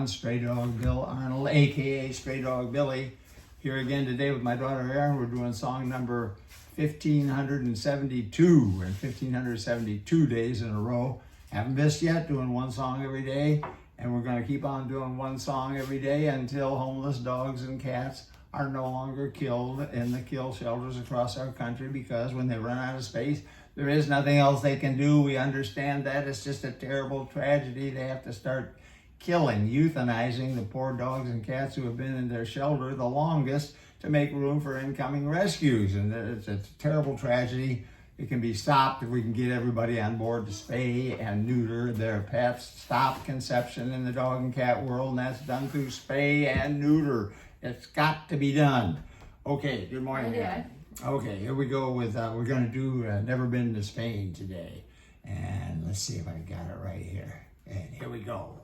everyone. Straydog Bill Arnold, aka Straydog Billy, here again today with my daughter ERIN. We're doing song number 1572 and 1572 days in a row. Haven't missed yet, doing one song every day, and we're going to keep on doing one song every day until homeless dogs and cats are no longer killed in the kill shelters across our country, because when they run out of space, there is nothing else they can do. We understand that. It's just a terrible tragedy. They have to start killing, euthanizing the poor dogs and cats who have been in their shelter the longest to make room for incoming rescues. And it's a terrible tragedy. It can be stopped if we can get everybody on board to spay and neuter their pets. Stop conception in the dog and cat world, and that's done through spay and neuter. It's got to be done. Okay, good morning. Yeah. Okay, here we go with, we're going to do Never Been to Spain today. And let's see if I got it right here. And here we go.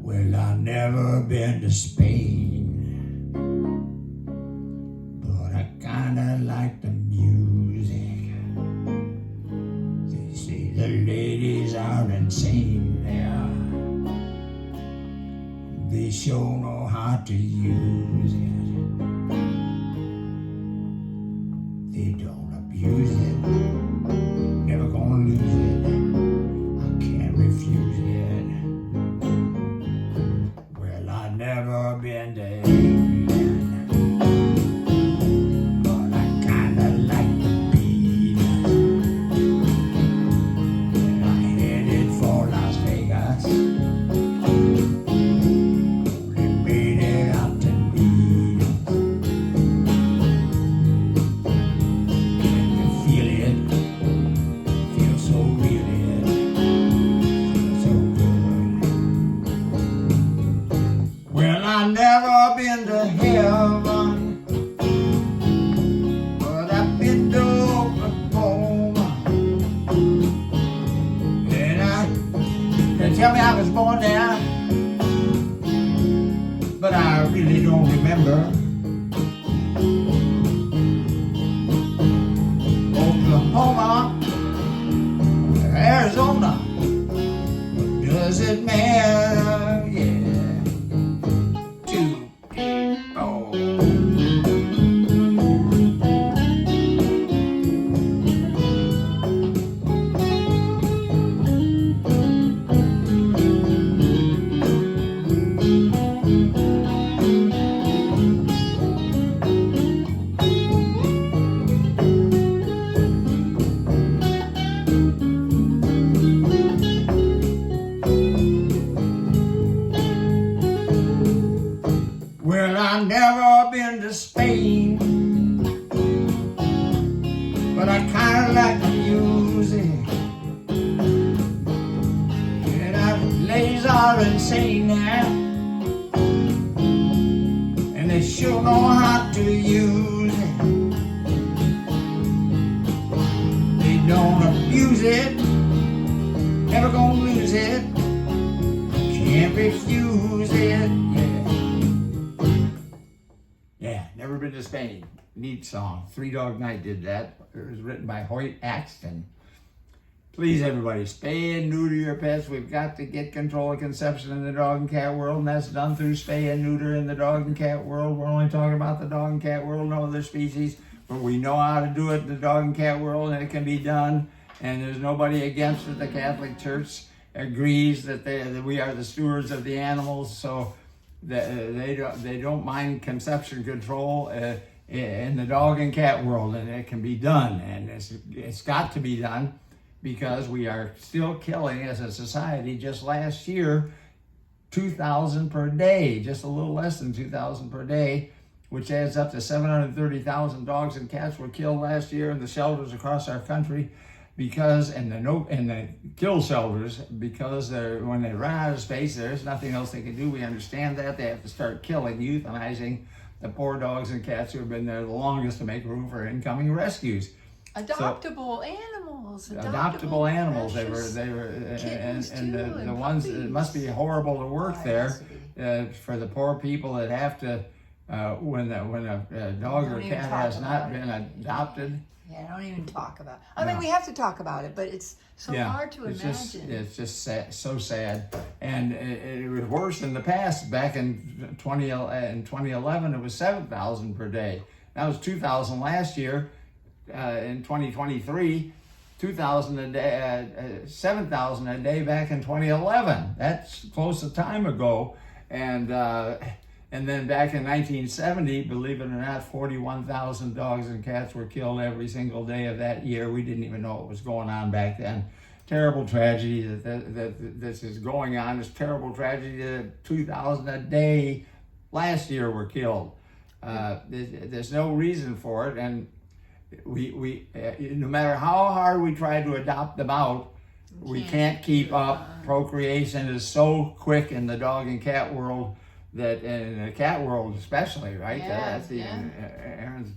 Well, I've never been to Spain, but I kinda like the music. They say the ladies are insane there. They sure know how to use it. They don't abuse it, never gonna lose it. I can't refuse it. Well, I've never been to England, but I kinda like the beat. And I headed for Las Vegas. I've never been to heaven, but I've been to Oklahoma. And they tell me I was born there, but I really don't remember. Oklahoma, Arizona, what does it matter? Yeah. Well, I've never been to Spain, but I kinda like the music. And our ladies are insane now, and they sure know how to use it. They don't abuse it, never gonna lose it. Can't refuse it. Yeah, Never Been to Spain. Neat song. Three Dog Night did that. It was written by Hoyt Axton. Please, everybody, spay and neuter your pets. We've got to get control of conception in the dog and cat world, and that's done through spay and neuter in the dog and cat world. We're only talking about the dog and cat world, no other species, but we know how to do it in the dog and cat world, and it can be done, and there's nobody against it. The Catholic Church agrees that we are the stewards of the animals, so they don't mind conception control in the dog and cat world, and it can be done, and it's got to be done, because we are still killing as a society. Just last year, 2,000 per day, just a little less than 2,000 per day, which adds up to 730,000 dogs and cats were killed last year in the shelters across our country, because in the kill shelters, because when they run out of space, there's nothing else they can do. We understand that. They have to start killing, euthanizing the poor dogs and cats who have been there the longest to make room for incoming rescues. Adoptable animals. Adoptable animals. They were, and the ones. It must be horrible to work there for the poor people that have to when a dog or Don't even cat talk has not about been adopted. Yeah, don't even talk about it. I No. mean, we have to talk about it, but it's so hard to it's imagine. It's just sad, so sad, and it was worse in the past. Back in 2011, it was 7,000 per day. That was 2,000 last year. In 2023, 2,000 a day, 7,000 a day back in 2011. That's close a time ago, and then back in 1970, believe it or not, 41,000 dogs and cats were killed every single day of that year. We didn't even know what was going on back then. Terrible tragedy that this is going on. It's terrible tragedy that 2,000 a day last year were killed. There's no reason for it, and we no matter how hard we try to adopt them out, we can't keep up. Procreation is so quick in the dog and cat world. That in the cat world especially, right? Yeah, Erin's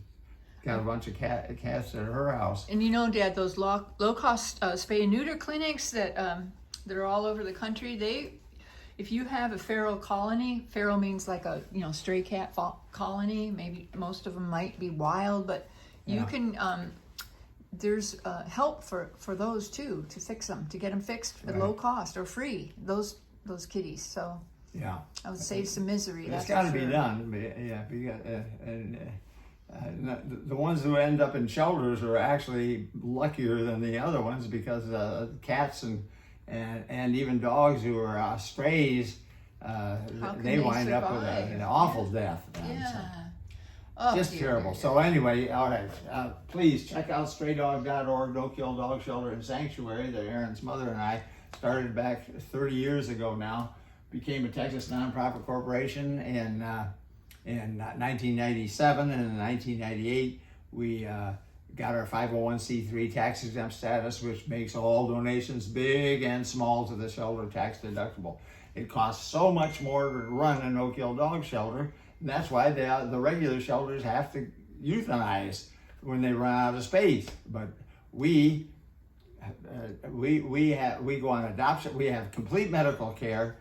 got a bunch of cats at her house. And you know, Dad, those low-cost spay and neuter clinics that are all over the country, if you have a feral colony, feral means like a stray cat colony. Maybe most of them might be wild, but you can. There's help for those too, to fix them, to get them fixed at low cost or free. Those kitties. So. Yeah, I would save some misery. It's got to be done. The ones who end up in shelters are actually luckier than the other ones because cats and even dogs who are strays, they wind up with an awful death. Just terrible. So anyway, all right. Please check out straydog.org, No Kill Dog Shelter and Sanctuary that Erin's mother and I started back 30 years ago now. Became a Texas nonprofit corporation in 1997, and in 1998 we got our 501c3 tax exempt status, which makes all donations, big and small, to the shelter tax deductible. It costs so much more to run a no-kill dog shelter, and that's why the regular shelters have to euthanize when they run out of space. But we go on adoption. We have complete medical care.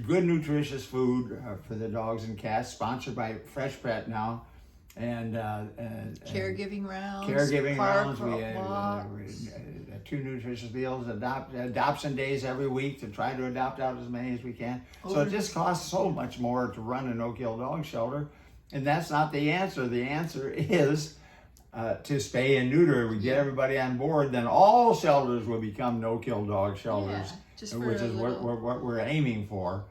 Good nutritious food for the dogs and cats, sponsored by Fresh Pet now, and caregiving rounds. We have 2 nutritious meals, adoption days every week to try to adopt out as many as we can. So it just costs so much more to run a no-kill dog shelter, and that's not the answer. The answer is to spay and neuter. We get everybody on board, then all shelters will become no-kill dog shelters. Which is what we're aiming for,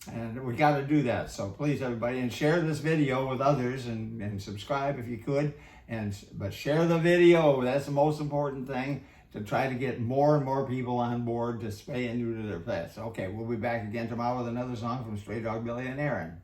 and we got to do that. So please, everybody, and share this video with others, and subscribe if you could, but share the video. That's the most important thing, to try to get more and more people on board to spay and neuter their pets. Okay, we'll be back again tomorrow with another song from Straydog Billy and Erin.